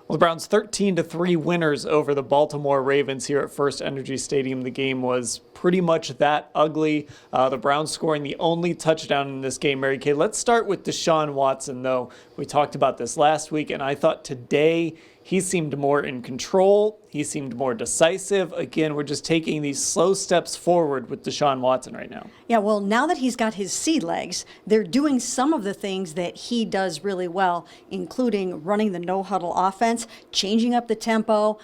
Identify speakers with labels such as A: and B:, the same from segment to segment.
A: Well, the Browns 13-3 winners over the Baltimore Ravens here at FirstEnergy Stadium. The game was pretty much that ugly. The Browns scoring the only touchdown in this game, Mary Kay. Let's start with DeSean Watson, though. We talked about this last week, and I thought today he seemed more in control. He seemed more decisive. Again, we're just taking these slow steps forward with DeSean Watson right now.
B: Yeah, well, now that he's got his sea legs, they're doing some of the things that he does really well, including running the no-huddle offense, changing up the tempo,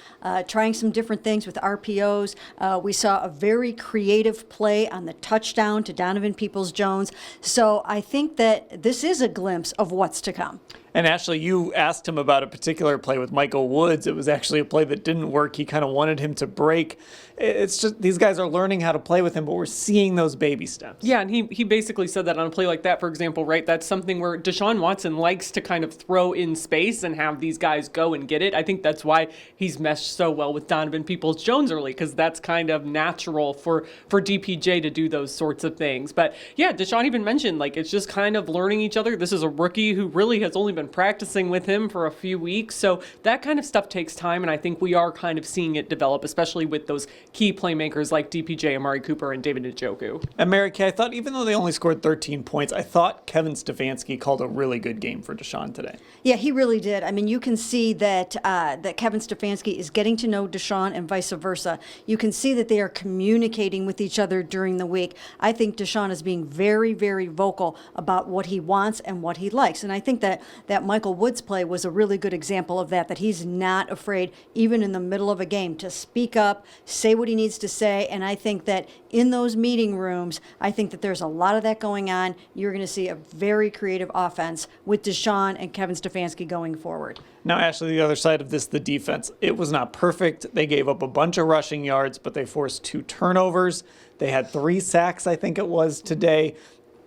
B: trying some different things with RPOs. We saw a very creative play on the touchdown to Donovan Peoples-Jones. So I think that this is a glimpse of what's to come.
A: And Ashley, you asked him about a particular play with Michael Woods. It was actually a play that didn't work. He kind of wanted him to break. It's just these guys are learning how to play with him, but we're seeing those baby steps.
C: Yeah, and he basically said that on a play like that, for example, right? That's something where DeSean Watson likes to kind of throw in space and have these guys go and get it. I think that's why he's meshed so well with Donovan Peoples-Jones early, because that's kind of natural for DPJ to do those sorts of things. But yeah, DeSean even mentioned, like, it's just kind of learning each other. This is a rookie who really has only been practicing with him for a few weeks. So that kind of stuff takes time, and I think we are kind of seeing it develop, especially with those key playmakers like DPJ, Amari Cooper, and David Njoku.
A: And Mary Kay, I thought even though they only scored 13 points, I thought Kevin Stefanski called a really good game for DeSean today.
B: Yeah, he really did. I mean, you can see that that Kevin Stefanski is getting to know DeSean and vice versa. You can see that they are communicating with each other during the week. I think DeSean is being very, very vocal about what he wants and what he likes. And I think that Michael Woods play was a really good example of that he's not afraid, even in the middle of a game, to speak up, say what he needs to say. And I think that in those meeting rooms, I think that there's a lot of that going on. You're going to see a very creative offense with DeSean and Kevin Stefanski going forward.
A: Now, Ashley, the other side of this, the defense, it was not perfect. They gave up a bunch of rushing yards, but they forced 2 turnovers. They had 3 sacks, I think it was, today.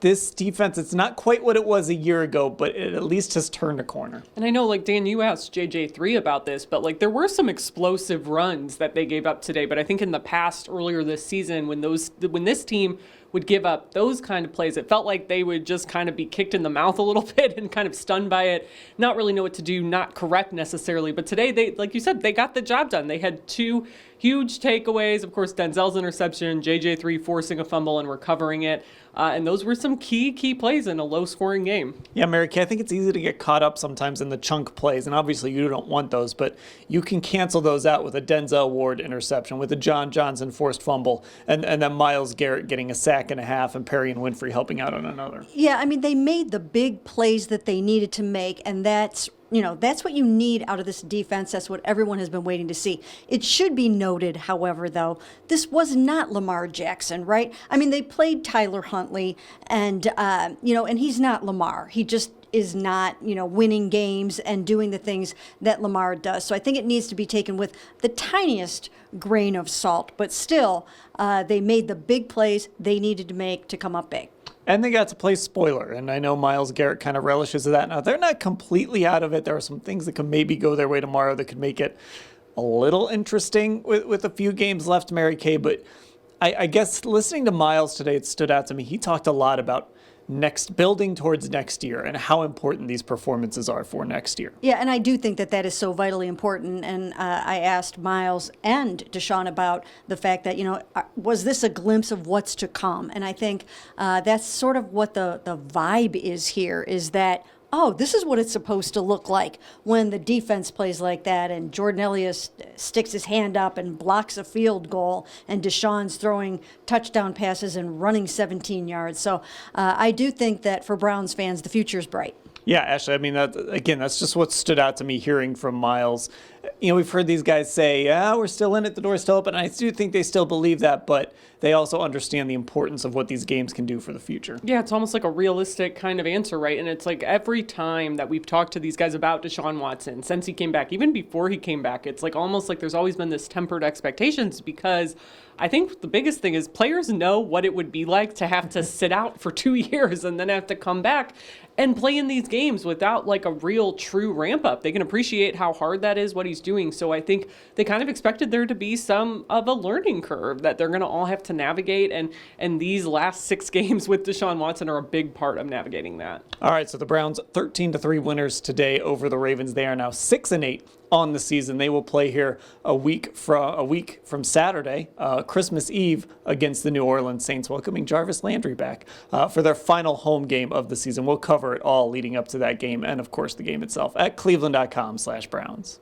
A: This defense, it's not quite what it was a year ago, but it at least has turned a corner.
C: And I know, like, Dan, you asked JJ3 about this, but, like, there were some explosive runs that they gave up today. But I think in the past, earlier this season, when this team would give up those kind of plays, it felt like they would just kind of be kicked in the mouth a little bit and kind of stunned by it, not really know what to do, not correct necessarily. But today, they, like you said, they got the job done. They had 2 huge takeaways. Of course, Denzel's interception, JJ3 forcing a fumble and recovering it. And those were some key plays in a low-scoring game.
A: Yeah, Mary Kay, I think it's easy to get caught up sometimes in the chunk plays, and obviously you don't want those, but you can cancel those out with a Denzel Ward interception, with a John Johnson forced fumble, and then Myles Garrett getting a sack and a half, and Perry and Winfrey helping out on another.
B: Yeah, I mean, they made the big plays that they needed to make, and that's what you need out of this defense. That's what everyone has been waiting to see. It should be noted, however, though, this was not Lamar Jackson, right? I mean, they played Tyler Huntley, and, and he's not Lamar. He just is not, winning games and doing the things that Lamar does. So I think it needs to be taken with the tiniest grain of salt. But still, they made the big plays they needed to make to come up big.
A: And they got to play spoiler, and I know Myles Garrett kind of relishes that. Now, they're not completely out of it. There are some things that could maybe go their way tomorrow that could make it a little interesting with a few games left, Mary Kay. But I guess listening to Myles today, it stood out to me. He talked a lot about building towards next year and how important these performances are for next year.
B: Yeah, and I do think that is so vitally important. And I asked Myles and DeSean about the fact that, was this a glimpse of what's to come? And I think that's sort of what the vibe is here, is that, oh, this is what it's supposed to look like when the defense plays like that and Jordan Elliott sticks his hand up and blocks a field goal and DeSean's throwing touchdown passes and running 17 yards. So I do think that for Browns fans, the future is bright.
A: Yeah, Ashley, I mean, that's just what stood out to me hearing from Myles. We've heard these guys say, yeah, we're still in it, the door's still open. And I do think they still believe that, but they also understand the importance of what these games can do for the future.
C: Yeah, it's almost like a realistic kind of answer, right? And it's like every time that we've talked to these guys about DeSean Watson, since he came back, even before he came back, it's like almost like there's always been this tempered expectations, because I think the biggest thing is players know what it would be like to have to sit out for 2 years and then have to come back and play in these games without like a real true ramp up. They can appreciate how hard that is, what he's doing. So I think they kind of expected there to be some of a learning curve that they're going to all have to navigate. And these last 6 games with DeSean Watson are a big part of navigating that.
A: All right, so the Browns 13-3 winners today over the Ravens. They are now 6-8 on the season. They will play here a week from Saturday, Christmas Eve, against the New Orleans Saints, welcoming Jarvis Landry back for their final home game of the season. We'll cover it all leading up to that game and, of course, the game itself at cleveland.com/Browns.